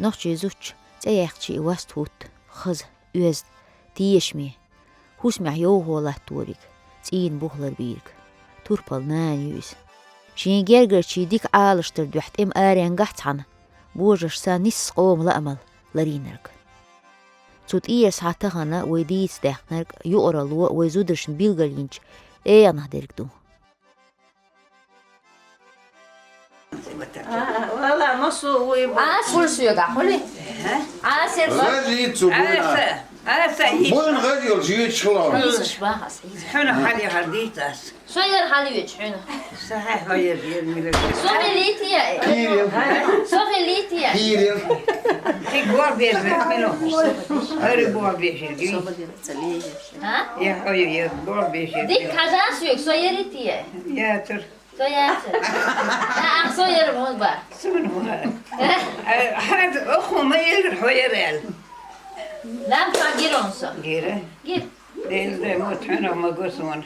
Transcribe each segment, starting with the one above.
نوچي زوج تيحكي واستوت خز üez تيشمي husmah jouhuolattuorik tiin buhlar biirk turpal näänjyis Shin gergerchi dik aalster duht im aren gahthan bojer sa nis qoom la'mal larinerk Tut ies hatahana weidis dechnerk yu'ralu weizudershn bilgalinch naderkdu والله مصو عسل سيقع خلي عسل غادي تسوقنا بون غادي يجي شغل شباهس حنا حالي هرديتاس صغير حليوش حنا صحيح غير ديال ميلاد صغير ليتيا كيرين صغير ليتيا كيرين تيقوا بيش ميلو هربوا بيش ها يا حبيبي يا قوا بيش ديك حاجة سيق صغير ليتيا يا تر صغير لا صغير مو بار سمنو هذا اخو ما يلح ويرال لا مفع جيرونسا غيره جير ديل موت حنا ما قسمون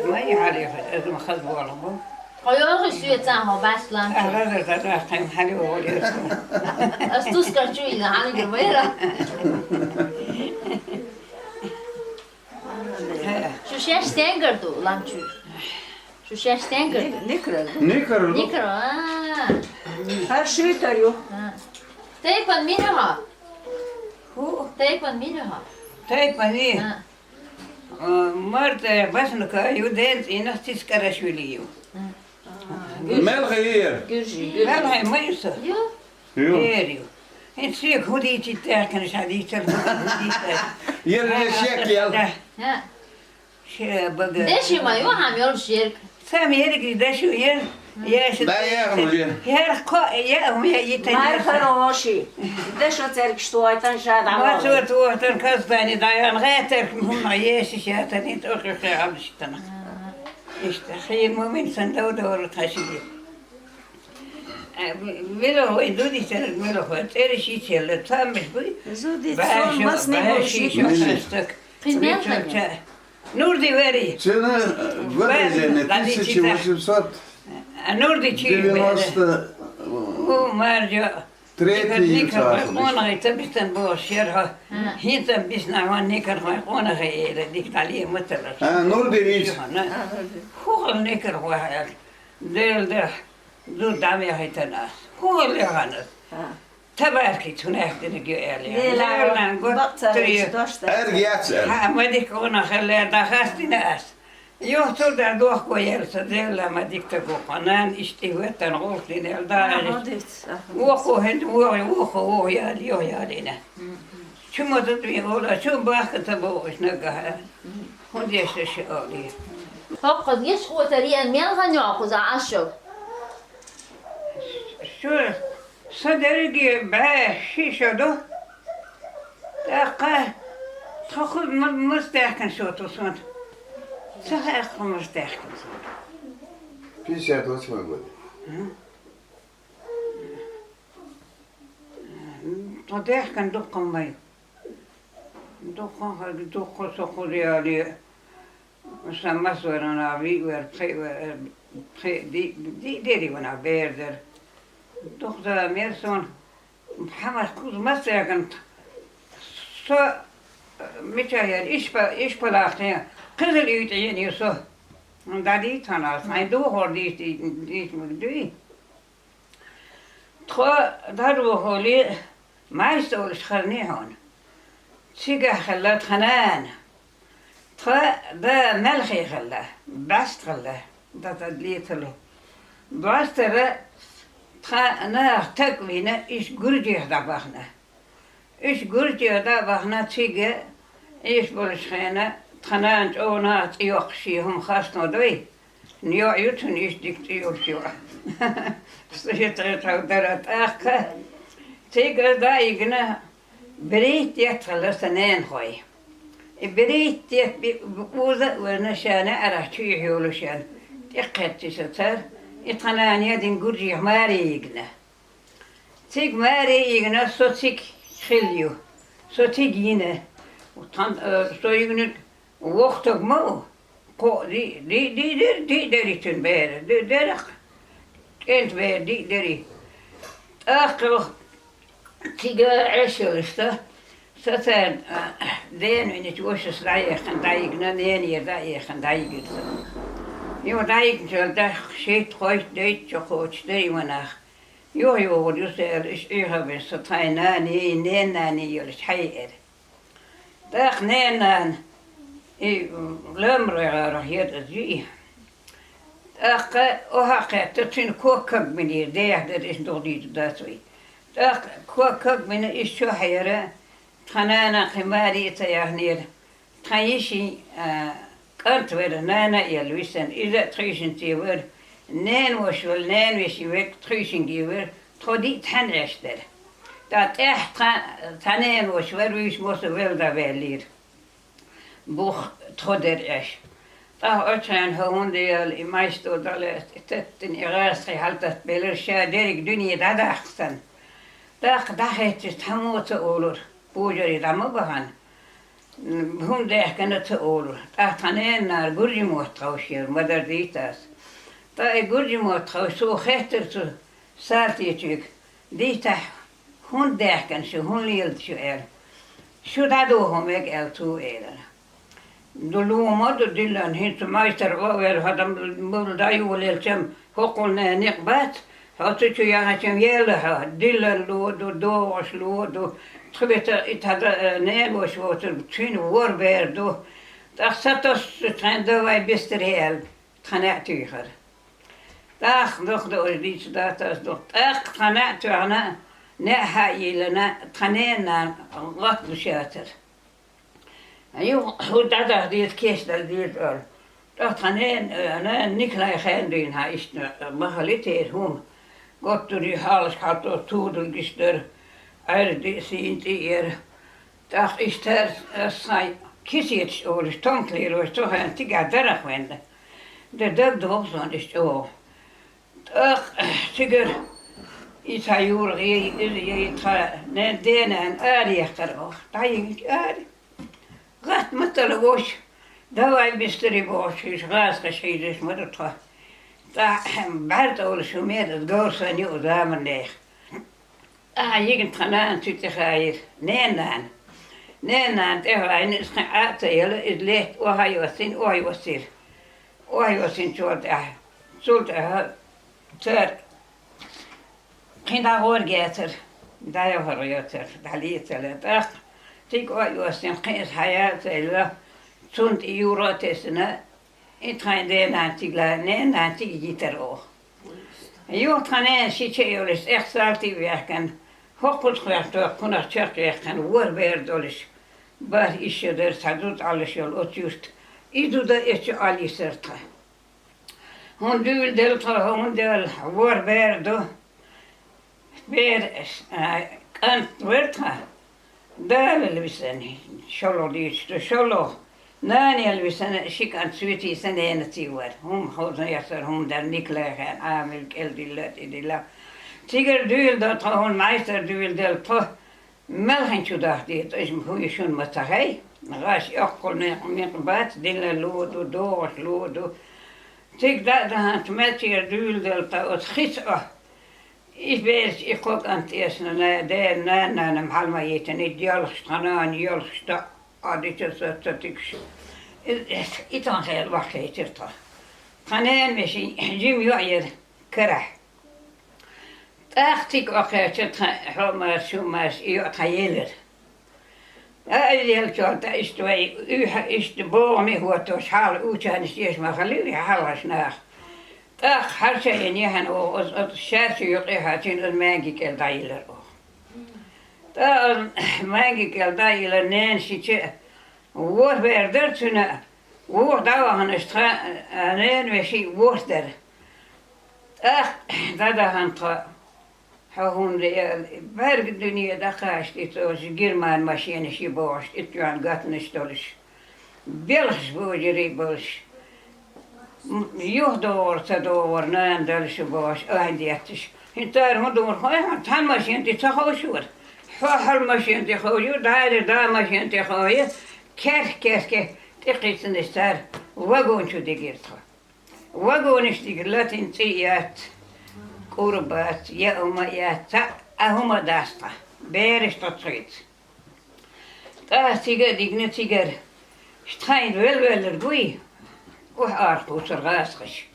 ما يعرف لازم خذ والله قيوغ سيتاها بس لام هذا ترى قيم حلو ولا استوسكر شو إذا عن جربيرة شو شاش تنقردو لامشو شو شاش تنقردو نكر نكرو her şey tarıyor. تيبن مينها هو تيبن مينها طيب ماني مرت بس نكا يودين إنه تسكر شويليو مال غير لا هاي ما يصير يو يو غيريو انت سيك هودي تتاكن شادي تربط يلا شيك يلا ها شي بقى دشي ما يو هم يول شيرك سامي يرك ده شو يا لا يا مولي يا قا يا هم يا يتني ما خروشي دش ترك شتويتن شاد ما عمال صورت وقتن كاستاني دايان غاتر هم عياش شاتني تأكل في عبد الشتنا اشتخيل مؤمن سندو دور تشيل ویلو وی دودی سر ویلو خود ترشی چله تامش بی زودی باشو صون بس نباشی شو هستک نور دی وری سنة ورزة غادي نتيجة وش صوت نور دی چی 90 او مرجع تريتي قونا غي تبستن بو شيرها هيتا بسنا وان نكر قونا غي ديك عليه مثلا نور دينيش هو النكر واحد ديل ده دو دامي هيتنا هو اللي غنت تباركي تناك دنجي عليه لا نقول تري ارجعت ها ما ديك قونا خليها دخلت ناس يوتر ده دوخ كويس ديل ما ديك تقول قنان اشتهوت نقول لنا الدار وخو هند وخو يا ليو يا لنا شو ما تدري ولا شو باخ تبوش نقها هنديش الشغالي فقط يشخو طريقا ميلغا نعقز عشو شو صدرقي باشي شدو تاقه تاخذ مستحكن شو تصمت صحيح مستحكن صوت في شيء وش ما يقول تضحكن دقن ماي دقن سخوري علي مثلا مسورا نابي ورقي ديري وانا بيردر دختر ميرسون محمد كوز مسيركن سو متشاهد إيش بلاختين قزل يتعين يسو دادي تناس عين دو هور ديش مقدوي تخو دارو هولي ما يستولش خرني هون سيقا خلات خنان تخو دا ملخي خلا باست خلا دا تدليت له باست را أنا تكوينه إيش جرجي هذا بخنا إيش جرجي هذا بخنا تيجي إيش برشخنا تخنانت أو نات يقشيهم خاصنا دوي نيو يوتن إيش ديك يورشوا استشهد درت أخ تيجي دا يجنا بريت يتخلى سنين خوي بريت بوزة ونشانة على شيء يولشان تقعد تستر يتخنان يدين جرجي ماري يجنا تيج ماري يجنا صوتيك خليو صوتيك ينا وطن صوتيك وقتك مو قو دي تنبير دي درق انت بير دي دري Akıl tiga eşyalışta zaten değerli çoğuşuz dayıkın dayıkına neyin dayıkın dayıkın. Yo dayıkın şöyle şey koy deyit çok hoş deymana. Yo diyorsa iş ihave satayna ne yiyoruz hayır. Dak ne lömröra rahiyet o hakikaten tüm kokak beni değerler is doğru da soy. Kokak beni iş şu hayra tanana kımari tayahnir. Tayişi kart ver nana yelvisen iza trishin tiver nen wasvel nen wishivek trishin giver todi tan ester. Dat tanen wasver wis mosse wel da velir. Buch toder esch. Da ötsen hondel i meisto dalle tetten irasti haltat beler shaderik dünya dadaxsan. Da het tamot olur. Bujari damı bahan. Hun dehkene olur. Da tanenar gurjimot tavşir madar ditas. Da gurjimot tavşu heter tu sartiyecek. Dita hun dehken şu hun lilt şu Şu da homek el tu Duluma da dillan hint meister over hadam bul dayu lelcem hoqulna niqbat. Hatı yanaçım yerle ha dillan do Trubeta itada ne boş water tün war verdo. Da satos trende vay bisterhel tanatüher. Da nog de ordich da tas do. Tanatühana ne hayilena tanena gat bushater. Ayo da dit kestel dit öl. Da tanen niklay khendin ha ist mahaliter hum. Gottur i hals hat tudel gister. Erdi sinti dag is ter sai kisiet or stonkler or toch en tiga derach wende. De dogson is o. Dag sigur is hayur je tra ne denen erdichter och. Daying Gat metal gosh. Da vay bisteri gosh is gas geschiedenis met tra. Da bart ol shumer dat gorsan jo damen jegen tranan tutte gair. Nenan, tegen is geen aardelen, is licht, ohajosin. Ohajosin soort ter. Geen daar hoorgeter, daar hoorgeter, daar lietelen. Dag, tik ohajosin, geen hayatelen, zond euro tussen. Ik ga in de nantigla, nantig gitter ook. Jo, tranen zit je juist echt zelfs werken. Hokkels gewerkt, kon naar kerk werken, woorbeer dolles. Waar is je er, dat doet alles je juist. Ik doe dat echt alles er. Hun duel delta, hun del woorbeer do. Weer kan wordt daar wil we zijn. Shalom dit, shalom. Nee, we zijn schikant zwiti zijn een tiwer. Houden je daar niet leggen. Amel keldillet idilla. Tiger duel dat hun meister duel delta. Melchentje dacht dit is een goede schoen met hij. Ras ook kon niet bad dille lodo. Tik dat de hand met je duel delta het gids. Ik weet, ik ook aan het eerste na een halma eten. Ik jalgsta. Dit is dat ik. Het aan heel wacht heet het toch. Gaan een misschien Jim Joyer krijg. Dacht ik ook uit het maar je tailler. Ja, dat is twee. U is de boom mee hoort als haal uit en is eerst maar geleden haal naar. Dag, hartje en je gaan het schertje je gaat in een magical tailler. Dan magical tailler nee zit Woord weer toen woord daar een straat en we zien woord er. Dat gaan tra. Hun de werk doen je dat gaat dit als German machine je borst het je gaten stolis. Belgisch boerderijbos. Door na een Duitse bos eindigd. En daar moet door gaan machine dit zou zo. Machine te gooien daar machine te gooien. Kerke, teksten is daar, wagoontje de geert. Wagoon is die latin tiat. قربات يا أما يا تا أهما داستا بيرش تطريد تيجر ديجنا تيجر شتخاين ول رقوي وآرخو سرغاسخش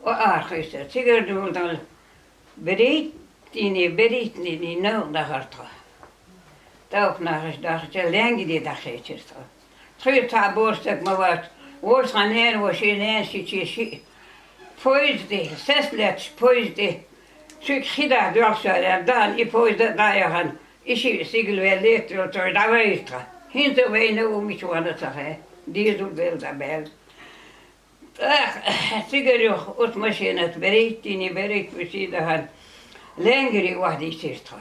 وآرخيس تيجر دول دول بريتني نو دهرتا تاوك ناخش داخش لانجي دي داخشيرتا تخيل تعبورستك موات وش غنين وشينين شي Poezdi, seslet poezdi. Çünkü hida diyorlar, dan i poezdi dayahan. İşi sigil ve letro to davayta. Hinto ve ne umit wana tahe. Dizul bel da bel. Sigar yok ot maşinet bereit bisidahan. Lengri wahdi sirta.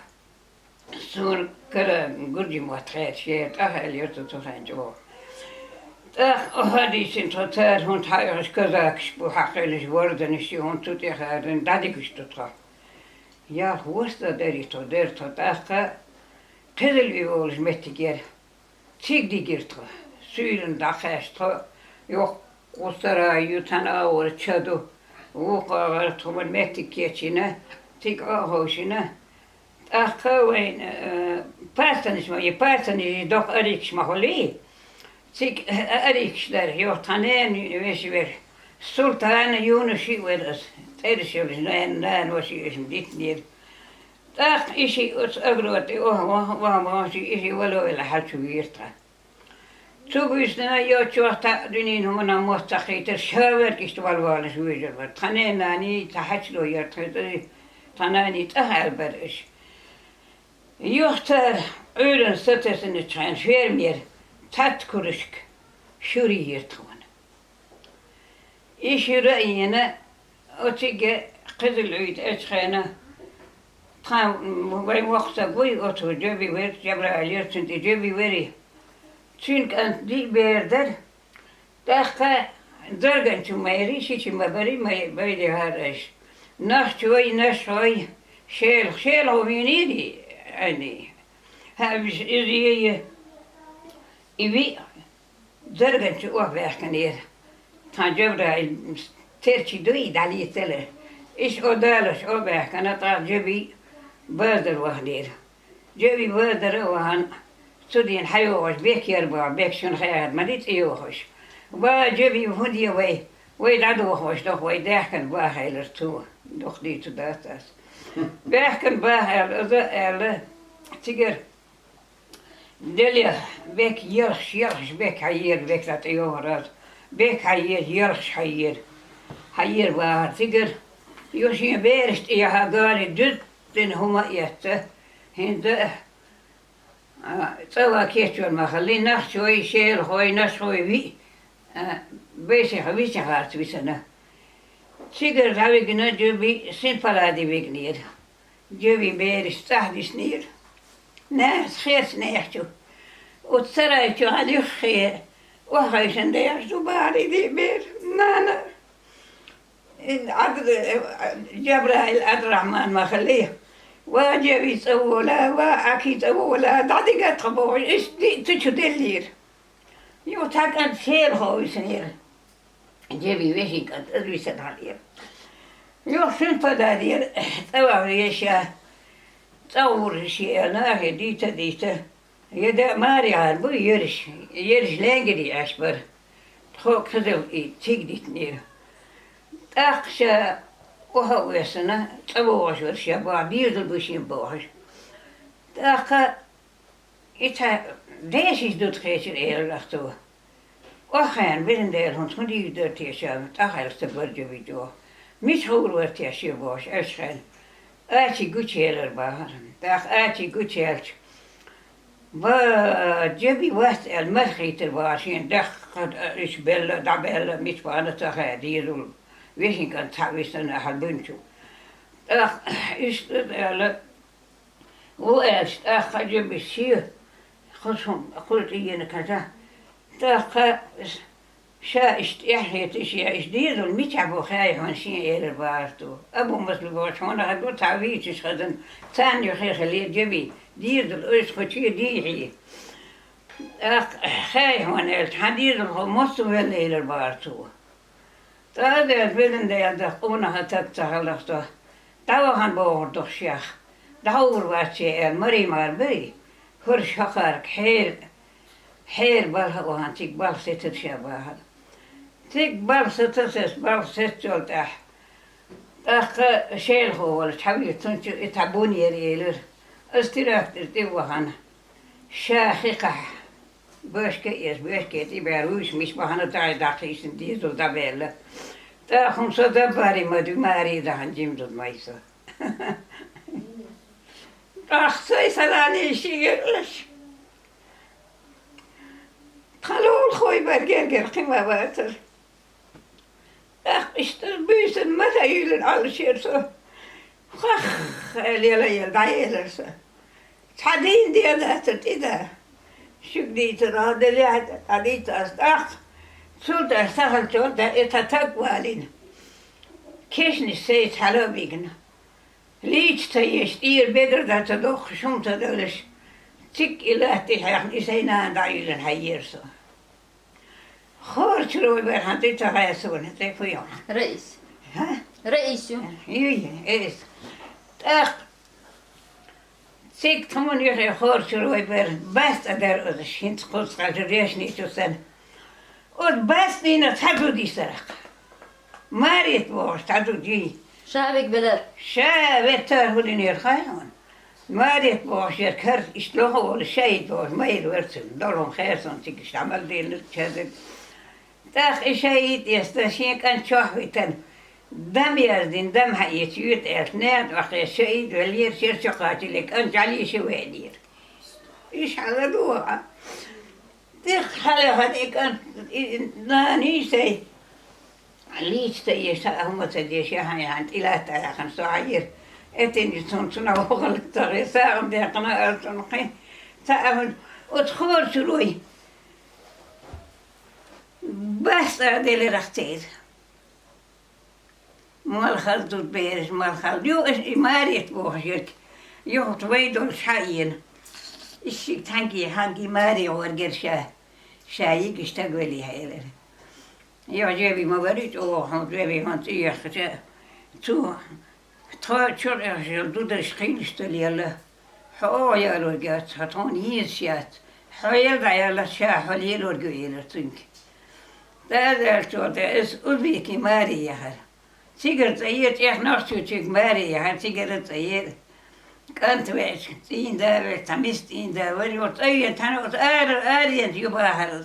Sur kara gurdi matret şet ahel yotu turanjo. هذه سنتر هون تايرش كذاكش بحقلش وردنش هون توتي خادن داديكش تطلع يا هوستا دريتو درتو تاخا تدل بيولش متجير تيك دي جيرتو سويلن داخشتو يوك قصرا يوتانا اور تشادو وقا تومن متكيتشينا تيك اهوشينا اخا وين بارتنش ما يبارتني دوك اريكش محولي Sik erikşler yok tanen veşver. Sultan Yunus'u verir. Terşiyoruz ne veşiyoruz ditnir. Tak işi agroti o işi valo ile halçuvirta. Çok üstüne yok çokta dünün humana muhtakittir. Şaver işte valvalı şuvirler var. Tanen nani tahaçlo yertedi. Tanani tahal beriş. Yoksa öğren satesini transfer mir. Tat kuruşk, şuri yırtığın. İşi rayına, o tige kızıl uyut eçkayına, tam bu vakta koy otur, cebi ver, Cebrail yırtındı, cebi veri. Çünkü anti berder, dakika dargan çumayri, şiçi mabari, böyle haraş. Naşçoy, şel hoviniydi, yani. Ha biz izleyeyi, İvi zergenci o verkenir. Ta Cebrail terçi duy dali teler. İş o dalış o verkene ta cebi bazdır vahdir. Cebi bazdır vahan sudin hayoş bek yerba bek şun hayat madit iyoş. Ba cebi hudiye ve dadu hoş doch ve derken ba heiler tu. Doch die tu datas. Berken ba heiler tiger Delia, bek yarış bek hayır bek zatıyorlar. Bek hayır yarış hayır var tigir. Yoşin berist ya gali dütten huma yattı. Hindi tsava keçiyor mahalli nahçoy şehir hoy nahçoy vi. Beşe haviçe hart visana. Tigir tabi güne cebi sin paladi begnir. Cebi berist tahdis nir. ناس خير سنيحتو وتسرعتو على خير وخيشن ديحتو باري دي بير نانا جبرائيل الرحمن ما خليه واجبي تسولا واكي تسولا دادي قد خبوش ايش دي تشو دلير يو تاكن سير هو سنير جبي وشي قد ادري سنالير يو سنفا دادير توا ريشا تصور شيء أنا ديتا يدا ماري عاربو يرش لانجري أشبر تخوك خذو تيك ديتنير أخشى وهو يسنا تبوش ورشا بعبير البوشين بوش أخا إتا ديش يدود خيشر إير لختو وخان بلن دير هون تخدي يدور تيشام تأخر استبرجو بيجو مش هور ورتيشي بوش أشخان آتي قوتشيلر باهر داخ آتي قوتشيلر با جبي وقت المرخيت الباشين داخ قد إيش بلا دعبلا مش بانا تخاديرو ويشين كان تعويسنا حلبنشو داخ إيش تدعلا وإيش داخ جبي سير خصهم قلت إينا كذا داخ شايشت إحيت إيش ديرو المتعبو خايف من شيء إير بارتو أبو مثل بوشونا هدو تعويتش خدن ثاني خير خليه جبي ديرو الأيش خشي ديحي خايف من إلت حديرو خمسو ولا إير بارتو هذا الفيلم ده يدقونا هتك تخلصته Davahan boğurduk şah. Davur var çeğer, mıri var biri. Hır şakar, her balha ohan, tik bal setir şabahar. Tik bal setir, bal set yolda. Dakika şeyl hovul, çavi tunçu itabun yeri elir. Istirahtır divahan. Şahika. Böşke tiber uysmiş bahanı tay dakişin diye da belli. Da humsa da bari madu mari da hancim tutmaysa. Aksay salani işi görülür. Kalol koy ger kıma batır. İşte büyüsün mata yülün alışırsa. El dayılırsa. Çadin diye de tut da. Şükdiytir adeli adit astak. Sultan sahil çolda etatak valin. Keşni seyit halabigna. Liç tayeş dir bedir da tadok şum tadılış. Tik ilahti hayat iseyna dayılın hayyırsa. Khor çuruy berhan ti tahayasın te fuyon. Reis. Ha? Reis'im. İyi, evet. Tak. Sik tamun yürü khor çuruy ber. Bast eder ödüş. Hint kutsalcı reşni çusen. O bast yine tadı diserak. Marit boş tadı di. Şabik bilir. Şavet tarhulin yerhayon. Marit boş yer kar işlohu ol şehit boş. Mayır versin. Dolun khairson tik iştamal değil çezik. Tak şehit yestaşin kan çohviten. Dam yerdin dam hayet yüt esnad vakı şehit velir şer çokatilik an cali şevedir. İş hala dua. Dik hala hadi kan nani şey. Liç de yaşa ahmet diye şahan ilah tayakan sahir. Etin sonuçuna oğluk tağı sağım diye kana altın kay. Sağım utkhor şuruy. Bas adeli raktid. Mal khaldut beres mal khald. Yo imariyet boğuşuk. Yo tveydol şayin. İşi hangi mari orger şayi iştagveli hayler. Ja, Jevi ma varit och Jevi har inte erkat. Tror jag du det skrivstället. Ha jag lorgat att hon hisjat. Ha jag där jag la scha hol jag lorgöler tink. Där så det är Ulrike Maria här. Sigert är jag nästan Maria här Sigert är kan vet in där vet tamist in där var ju att han åt är ju bara här.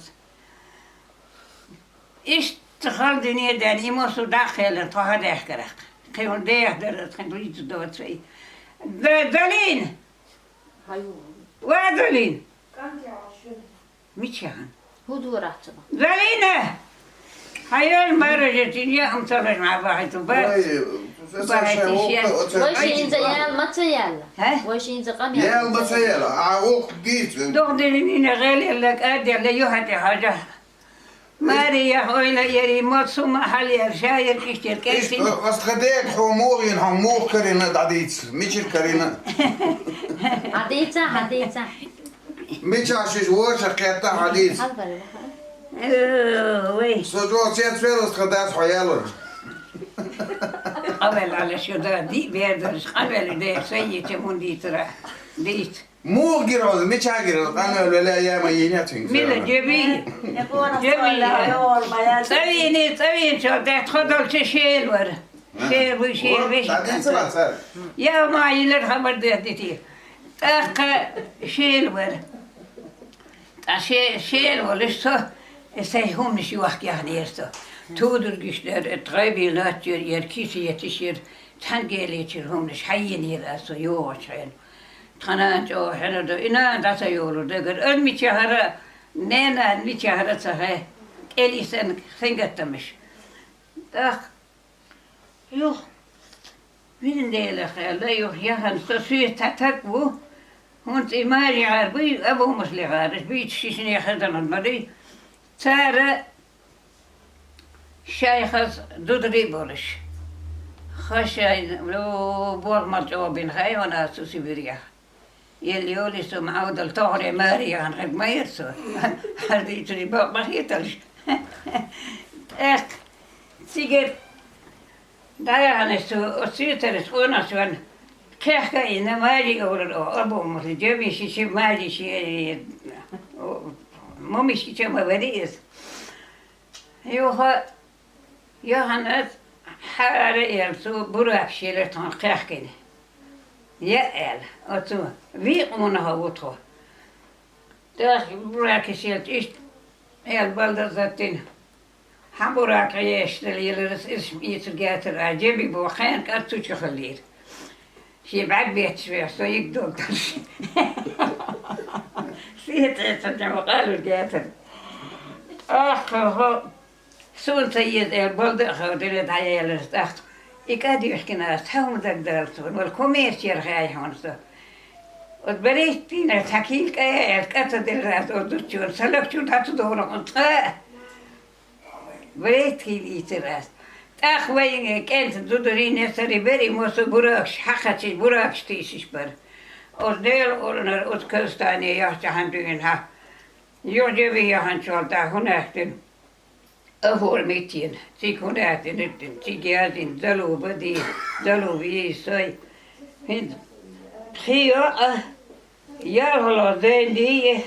اشتغل دنيا داني ما سو داخل طه داخل كيون ده درت كان ريت دوت شيء دلين ودلين ميشان Hudur açma. دلينه هاي المرجة يا امتلج مع واحد وبس Boş ince yel maça yel. He? Boş ince kan يا yel. المسيلة عوق جيت دغدلين غالي لك ادي لا يهدي حاجه ماريا هويلا يري موتسو محل يرشاير كيشتر إيش كيسين بس خديك حموغين حموغ كرينا دعديت ميش الكرينا Hadiysa. ميش عشيش وش قيادة حديث Al bari. وي سجوا سيد فيروس خداس حيالر قبل على شو ده دي بيدرس قبل ده سيء تمون دي ترى ديت مو جيروز ميش عاجر أنا ولا يا ما يناتين ميلا جميل سويني شو ده تخدل شيل ور شيل وشيل وش دعديت لا سر يا ما يلر خبر ده ديتي أخ شيل ور شيل ور لسه سيهم نشي وقت يعني يسته تودر güçler traybilat yer kisi yetişir tangeli هم نش حين يرأسو يوشين تنانج أو حنا إنا داتا يولو دقر أدمي تهرا نينا أدمي تهرا تهي إليسان سنجتمش أخ يوه وين ديلا خيال يوه يهن سوسي تتكبو هونت إماري عربي أبو مسلي غارش بيت شيشني خدنا المري تارا شيخز دودري بولش خشاي لو بول مرجوبين خاي وانا سوسيبيريا يلي يولي سو معود الطهر ماريا عن غير ما يرسو هذه تري ما يتلش اخ سيجر Dayahan o syyteris onasuan kehkä inne maji olur o abomuz cebi şişi maji şi momiş içeme veriyiz. Yoha yohanat hare el su burak şiler tan kehkini. Ya el otu vi ona havutho. Das burak şiler iş el balda zaten. Hamburg يشتري يترجعتر عجيبي بوخان كرتو تخلير شي بعد بيت شوية سو يقدر سيت ترجع وقالوا جاتر هو سون سيد البلد خاطر تعيا لستخت يكادي يحكي ناس هم تقدر والكوميرس يرخي هونسو وتبريت فينا تحكيل كاي الكاتد الرات ودتشون سلكتون تدور قنت Weet je iets erast? Ach, wij kent doederin is er beri moest buraks hakatje buraks tisis per. Als deel orner uit kustani jachtje han doen ha. Jo je wie han zal daar honachten. Voor mitjen. Zie honachten het zie geld in dalu wie zei. Hind. Hier ja hallo den die.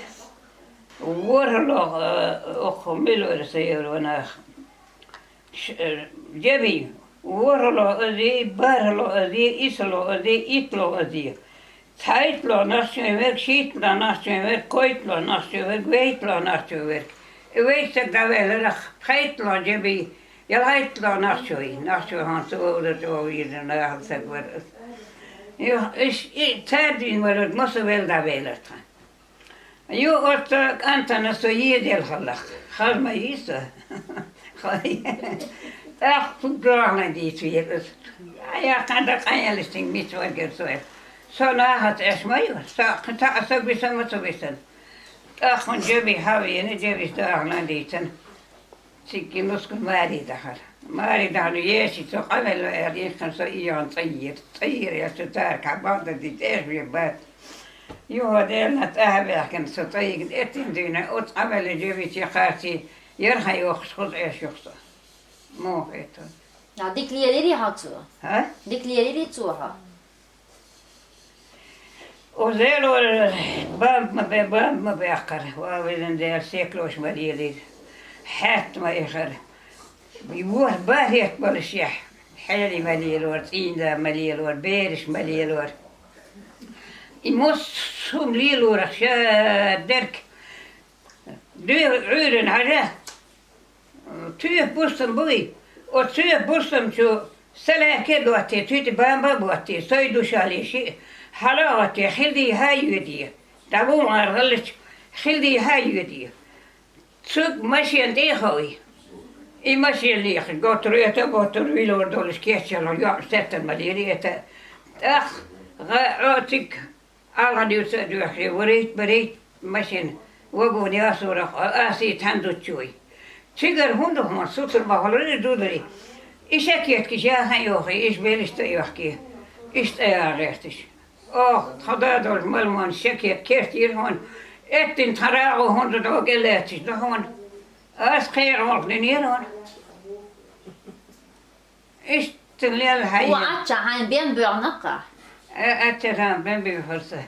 Warlo och milor säger hon. Cebi, orlo ödi, barlo ödi, islo ödi, itlo ödi. Taitlo naşöver, şitlo naşöver, koitlo naşöver, veitlo naşöver. Veitsek da veler, haitlo cebi, ja haitlo naşöy, naşöhan soğuda çoğuydu, nahalsak var. Jo, terdin var, mosu vel da veler. Jo, orta antana so yedel halak, halma yisa. Ach, toedragen die twee. Ja, kan je listing niet zo erg. Zo na het is mij. Zo wisten wat ze wisten. Ach, van Jebby hou je niet, Jebby dagen die ten. Zie je misschien maar die daar nu eerst zo gaan wel er kan zo iemand hier is het daar kaband dat dit is weer bad. Jo, deel het werken zo tegen het in doen. Ot amel Jebby je gaat die. Yer ha yoksa eş yoksa. Mo eto. Ja, dikliyeleri hatı. Ha? Dikliyeleri tuha. O zelo bam ma beakar. Wa weden der seklos mariyeli. Hat ma eger. Bi wor bahet balshah. Hali maliyelor, inda maliyelor, berish maliyelor. Imos sum lilor derk. Uren hara. Tüy bustum buy. O tüy bustum şu selake doate tüy bamba boate soy duşalişi halawate xildi hayudi. Davum argaliç xildi hayudi. Çık maşin dehoy. I maşin liğ gotruya lordoliş keçelo ya setten maliyete. Ah, atik aladiusa duhi verit maşin وقوني أصورك أسي تندو تشوي شجر هندو ما سوتر ما هلوري دودري إيش أكيد كجاها يوخي إيش بيلشت يوخي إيش تيارتش خدا دول ملمان شكيت كيرتير هون إتن تراغو هندو دو قلاتش ده هون أس خير مقنينير هون إيش تنليل هاي وعطشا هاي بين بيعنقا أتران بين بيفرسه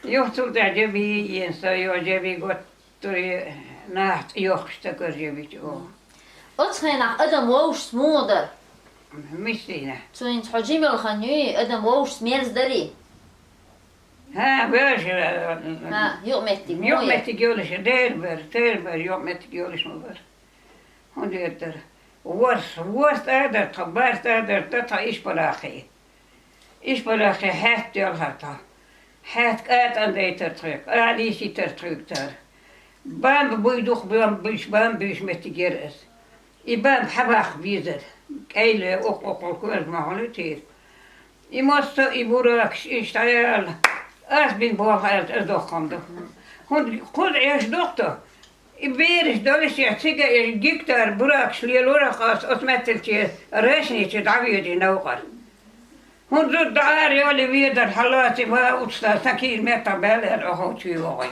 Johtuu Cebi yensa jo Cebi gotturi naht johstakar Cebi jo. أتخينك أدم ووش مودر. Mistina. توين تحجيم الخنيوي أدم ووش ميرز دري. Ha börs. ها يومتي مويا. Jommetti gjölish terber jommetti gjölish mover. Hon deter. Worst äder tabart äder tata ispalachi. Ispalachi het jol hata. Het uit aan de terug. Die zit er terug daar. Bam boeidoch bam buis met de geres. I bam habach wieder. Keile ook al maar het hier. I moest I burak istayal. Als bin boog uit doch komt. Goed eerst dochter. I weer is dolis ja ziga is giktar burak slielorak als metteltje resnitje David in ogar. Hon doet daar jullie weer dat halati maar uitstaat. Takkie met tabellen of wat je wil.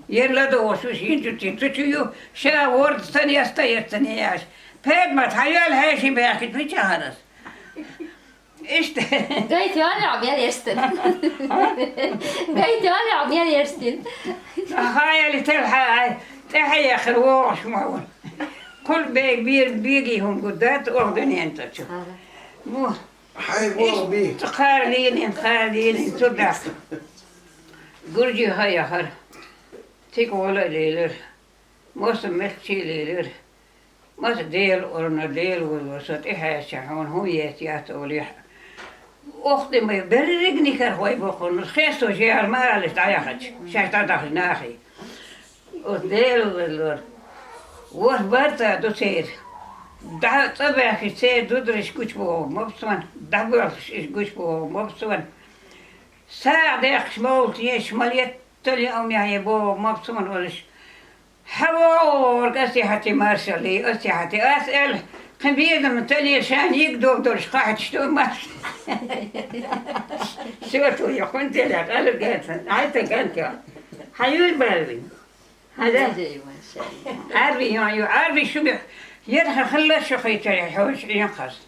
Je laat ons zien dat je scha wordt dan je staat dan je Pedmat hayal her şey belki bir çağırır. İşte. Gayet yani abi yersin. Gayet yani abi yersin. hayali تحية خلوش معون كل بيجيهم قدات أردنين تشو مو حي والله بيه خالين ترجع قرجي هاي هر تيكولا ليلر موسم ملكي ليلر موس ديل أورنا ديل والوسط إيه شحون هو ياتيات وليح أختي ما بريقني كرهوي بخون خيستو جيار ما علش تعيخش شايتا داخل ناخي وديل والور وش برتا دو سير ده طبعا في سير دودرش كوش بو مبسون ده برش كوش بو مبسون ساعة ديخش موت يشمل يتلي أم يعني بو مبسون ولش حوار أسيحتي مارشالي أسيحتي أسأل خبير من تلي شان يقدر درش قاعد شتو مارش شوتو يا خنتي لك قالوا قالت عايزة قالت حيول بالي هذا عارفي يعني عارفي شو يدها خلى شخيت يحوش ينقص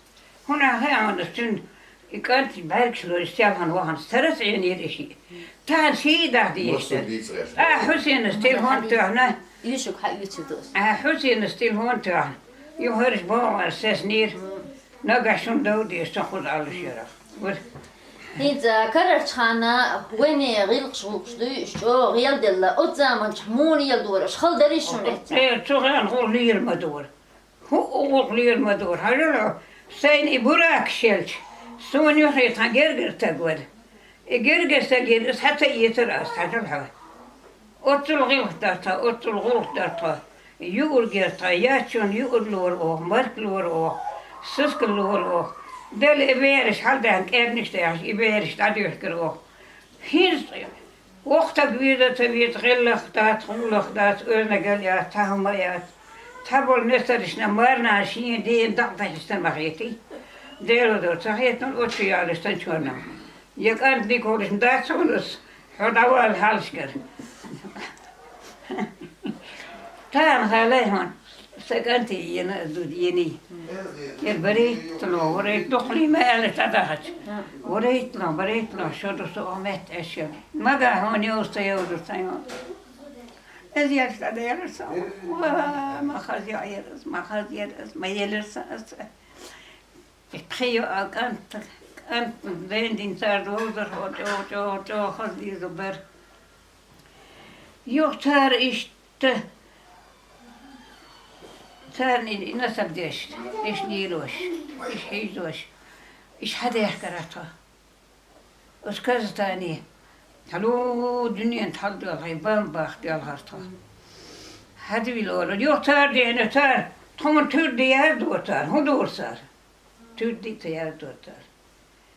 هنا هي عند السن كانت بارك شلو استيالهن وهن سترس يعني يدشي تعال شي ده دي حسين ستيل هون تهنا Yusuf ha Yusuf dos. حسين ستيل هون تهنا يهرش بو اساس نير نقاشون دودي استخد على الشرف إذا كررت خانة بويني غير شغل شو غير دللا أتزامن حموني يدور شخل دري شنت. تغان غولير مدور هو غولير مدور هلا سين إبراك شلش سون يخيط هجرجر تقول جرجر تقول حتى يترأس حتى الحوى أطل غلط درتا أطل غلط درتا يورجر تياتشون يورلور أو مركلور أو سسكلور أو دل إبيرش حال ده كأنش تياش إبيرش تعدي كرو هيز وقت كبيرة تبيت غلق دات غلق دات أرنا قليات تهميات تبول نسترش نمرنا شين دين دقتش استمغيتي ديرو دور تخيتن أوتشي على استنشورنا يقال دي كورش دات سولس حدوال حالشكر تان خاليهن سكنتي ينا دوديني بريت له وريت دخلي ما قالت أدهش وريت له شو رسومات أشياء ما قال هون يوصيون أزيد تديرس ما خذ يعيرس ما خذ يرس ما يلرس تخيو أنت زين دين صار روزر جو خذ لي زبر يختار إشت ثاني نسب ديش إيش نيروش إيش حيزوش إيش حدا يحكرتها إيش كذا ثاني حلو دنيا تحضر غيبان باخدي الهرتها هذا بيلور يو تار دي أنا تار ثمن تور ديار دور تار هو دور صار تور دي تيار دور تار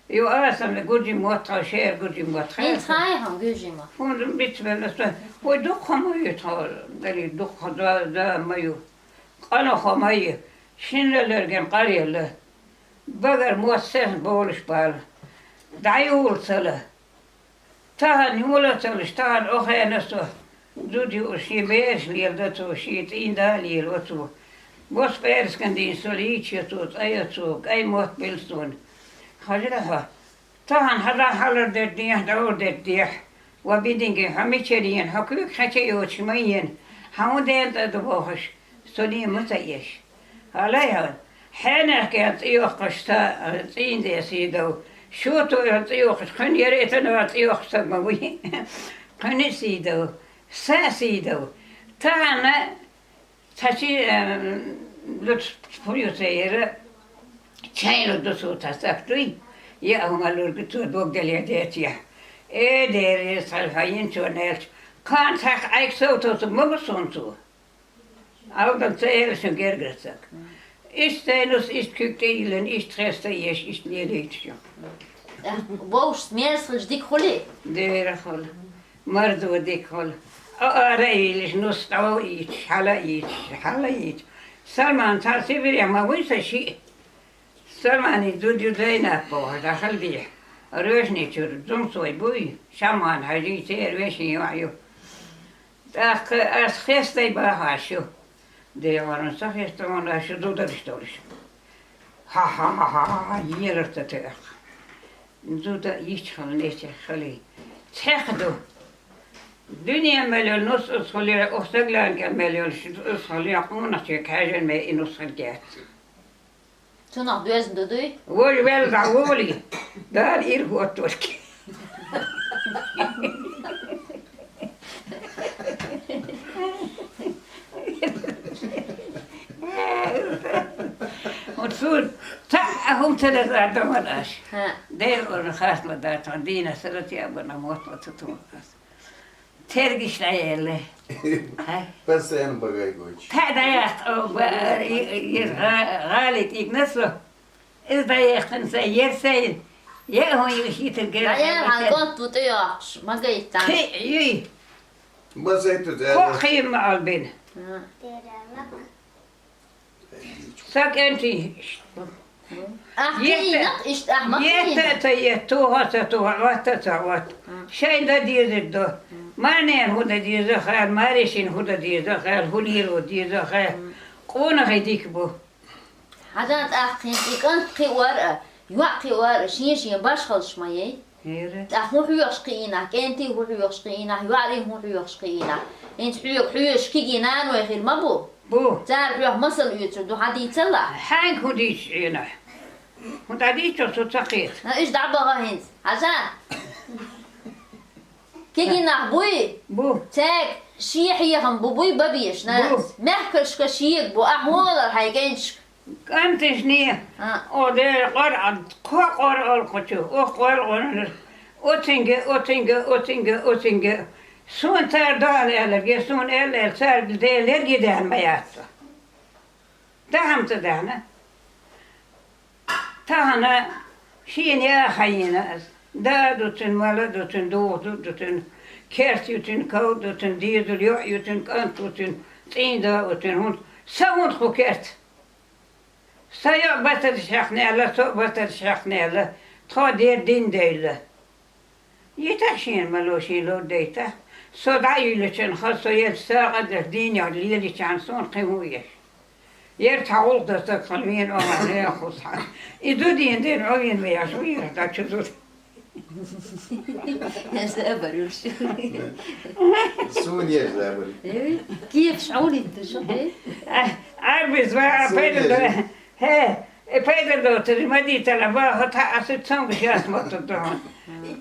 يو أصلا جوجي موت شير جوجي موت إيه خايهم جوجي ما. فون بيت بلسه هو دخ ما يتحول دلي دخ دا ما يو أنا خماية شنلرجن قرية له بقر مؤسس بولش بال دعيول سله تهن يولا سلش تهن أخي نسوه زودي وشي بيرش ليلدتو شي تين دالي لوتو بس بيرس كندين سوليتش يتوت أيتوك أي موت بيلسون خجلها تهن هذا حلر درديه دور درديه وبيدينجي هميشرين حكوك خشيوش مين هون ديل تدبوخش سوني متيش عليها حين كانت يوقش تين دي سيدو شو تو يوقش خن يريت انا يوقش سموي خن سيدو سيدو تانا تشي لطف فريوسير تشايلو دسو تسكتوي يا هم لورغتو دوغدل يديتيا ايه دير سالفاين شو نيلش كان تاخ ايك سوتو مبسونتو Aldan säger som gergrätsak. Istället ist kuktilen, ist restajes, ist nieritsja. Våst mer skulle dik hålli. Det är håll. Mardo dik håll. Arailis nusta ich, hala ich. Salman tar Sibirja ma visa shi. Salman i dudu dina på, da haldi. Rösnitur, dumsoj bui. Shaman haji ser veshin ju. Da as khestay bahashu. diye varın sakıstı ona şu dudar işte olur. Ha yer ortada. Duda hiç halı neyse halı. Çekdu. Dünya melyon nasıl söylüyor, o söylenen melyon şu söylüyor, ona çekerken me inusal gel. Tuna düzün dudu. Vol vel da voli. Dar irgot torki. Und so, هم ثلاث أعتمداش. دير ونخاص مداتون دينا سرتي أبنا موت وتتون. ترجش ليالي. بس أنا بقى يقولش. تعديات أو غالي يكنسله. إذا يختن سير سير. يا هو يشيت الجيل. لا هنقول تطيعش ما جيت. يي. بس أنتوا فوق خيم مع البين. ساك أنتي. أحكي إيش أحمد. يتوها وات. شيء ده ديزدو. ما نين هو ده ديزو خير ماريشين هو ده ديزو خير هوليرو ديزو خير. قونا غيديك بو. هذا أحكي إكان قوار يوقي شين باش خلص ماي. هو يشقينا كنتي هو يشقينا يواري هو يشقينا. أنت يشقينا ويخير ما بو. بو. تعرف يا مصل يتردو حدي تلا. حانك هديش هنا. هديش تصقيت. إيش دعبة هنز عشان. كيجينا بوي. بو. تاك شيحي هم بوي ببيش ناس. محكش كشيك بو أحوال الحاجينش. أنت شنية. أودي قرعة قرعة القطو وقرعة أوتينج. سون تار دار eller سون eller تار det lägger det med hjärtat. Det هم تدعنا. تهنا شين يا خينا. دا دوتن ولا دوتن دوتن كرت يوتن كود دوتن ديزل يوتن كانت دوتن تين دا دوتن هون سوون خوكرت. سيا بتر شخني لا سو بتر شخني لا تخدير دين ديلا. يتشين ملوشي لو ديتا. صدعي لشان خاصة يتساعد الدنيا اللي كان صون قوية. يرتعول ده تقلمين أمانة يخصها. إذا دين دين عين ويعشوير ده تشوف. زابر وش. سونيا زابر. كيف شعوري أنت شو هي؟ عارف بقى فايدة ها فايدة ده ترمدي تلبا هتا أسد سام بشاس مطلوب.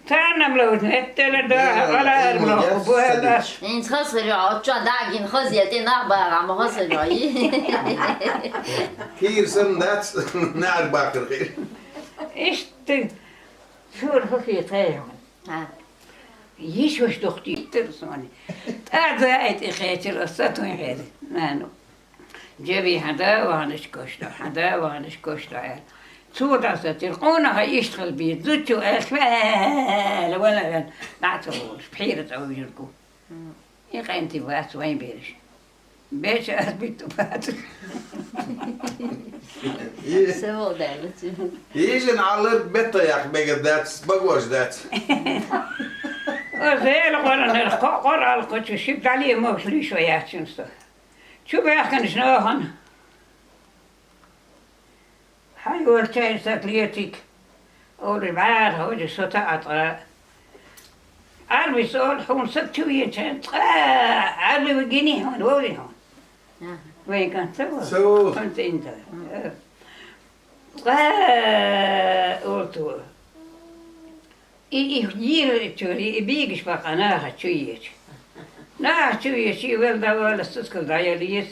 تانا ملوت نتلا ده ولا ملوت بوهلا. إنت خسر يا عطشة داعين خزيتي نعبر عم خسر ياي. كير سن دات نار باكر غير. إيش شو الفكرة تاعهم؟ يشوش دختي ترسوني. هذا أيت خيتر أستوي غير نانو. جبي هذا وهنش كشتا صورة ستلقونها يشتغل بيه زوجته أكمل ولا نعتبرش بحيرة أوجركم يقع أنت بات وين بيرش بيش أثبت بات سووا ده يجي نعلق بيتا يا أخي دات بقوش دات وزي القرى القدس شبت عليه موصلي شويات شنصه شو بيحكن شنوهن هاي ورتين سكليتك أول بعد هوجي صوت عطاء عربي سؤال حون سكتوية كانت عربي وجيني هون ووري هون وين كنت سو كنت أنت قلت يجير توري بيجش بقناها شوية نا شوية شي ولدا ولا استسكل دايليس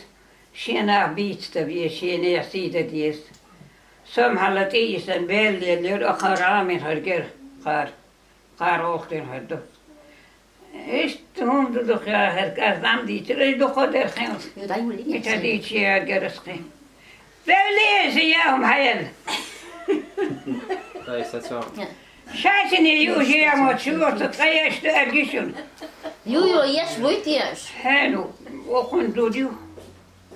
شينا بيت تبي شينا سيدة ديس سم حالتي سنبيل اللي أخر عامين هرجر قار أختين هردو إيش تهم دخيا هركاز دام دي تري دخو در خيمس يتدي شيء هرجر سخين فليش ياهم حيل شاشني يوجي يا ماتشور تتخيش تأرجشون يو يش بويتيش حلو وخندوديو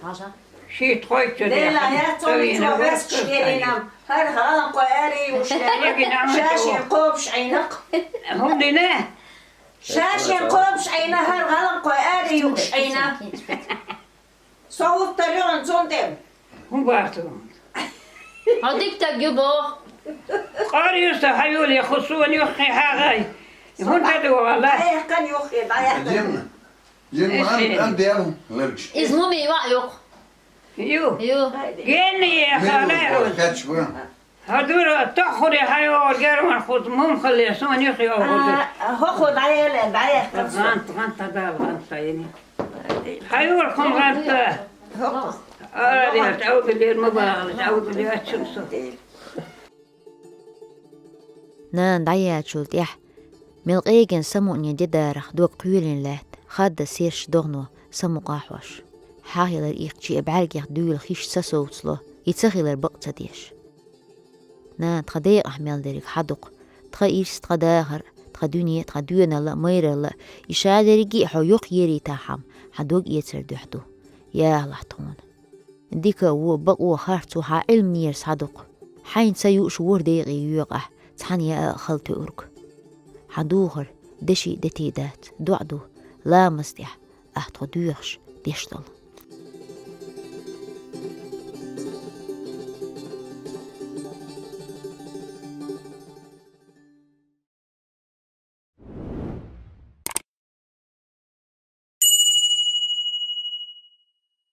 عشان شي تخويت لا يا تومي بس شيرينام هر غلق قاري شاشي قوبش عينق هم دينا شاشي قوبش عينا هر غلق قاري وش عينا صوت طريقون صندم هم بارتون هديك تجيبه قاريوس هيول يخصون يخي حاجي هون تدو والله ضايح كان يخي ضايح كان جيم أنت يا لرج اسمه مي وعيق يو يو جيني يا خلاص كاتش بقى هدول تأخر يا حيوان غير ما خذ ممخلي سون يخي أو هو ضايح ضايح كان غانت دال غانت يعني حيوان كم غانت آه تعود لي المبالغ تعود لي أتشوفه نان دعيات شلت يح ملقيجن سمو إني جدارخ دوك قيولين لات خاد سيرش دغنو سمو قاحوش حاهلر إيقشي أبعالك يخدويل خيش ساسوتسلو يتسخيلر بقتا ديش نان تخديق أحمل ديرك حدق تخيش تخداهر تخدوني تخدونا لا مير لا يشادريجي حو يق يري تاحم حدوك يتسر دحدو يا لحطون ديكا و بقو خارتو حا علم نيرس حدق حين سيو شور ديغي يوقع تحنيا خلط أورك حدوهر دشي دتيدات دوعدو لا مستيح أحتو دوغش ديشتل